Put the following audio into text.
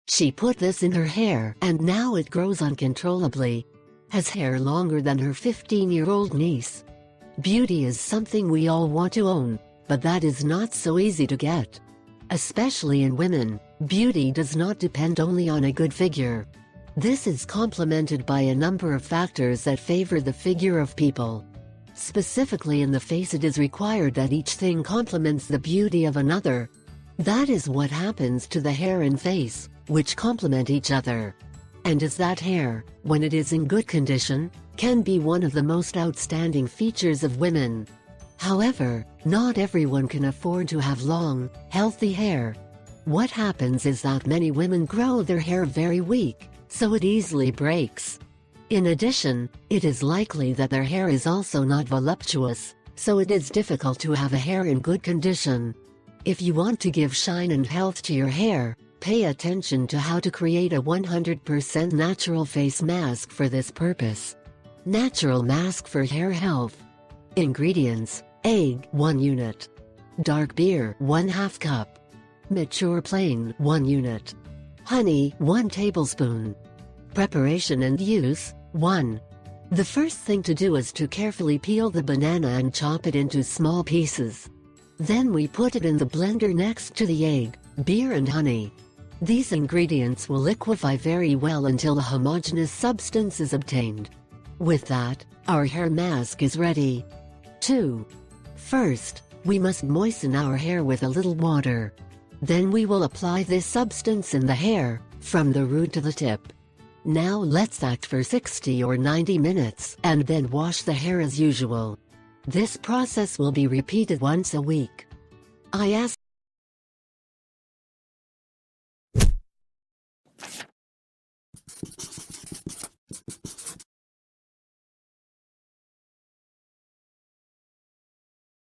She put this in her hair and now it grows uncontrollably. Has hair longer than her 15-year-old niece. Beauty is something we all want to own, but that is not so easy to get. Especially in women, beauty does not depend only on a good figure. This is complemented by a number of factors that favor the figure of people. Specifically in the face, it is required that each thing complements the beauty of another. That is what happens to the hair and face, which complement each other. And as that hair, when it is in good condition, can be one of the most outstanding features of women. However, not everyone can afford to have long, healthy hair. What happens is that many women grow their hair very weak, so it easily breaks. In addition, it is likely that their hair is also not voluptuous, so it is difficult to have a hair in good condition. If you want to give shine and health to your hair, pay attention to how to create a 100% natural face mask for this purpose. Natural mask for hair health. Ingredients: egg 1 unit, dark beer 1/2 cup, mature plain 1 unit, honey 1 tablespoon. Preparation and use: 1. The first thing to do is to carefully peel the banana and chop it into small pieces. Then we put it in the blender next to the egg, beer and honey. These ingredients will liquefy very well until a homogeneous substance is obtained. With that, our hair mask is ready. 2. First, we must moisten our hair with a little water. Then we will apply this substance in the hair, from the root to the tip. Now let's act for 60 or 90 minutes and then wash the hair as usual. This process will be repeated once a week. I ask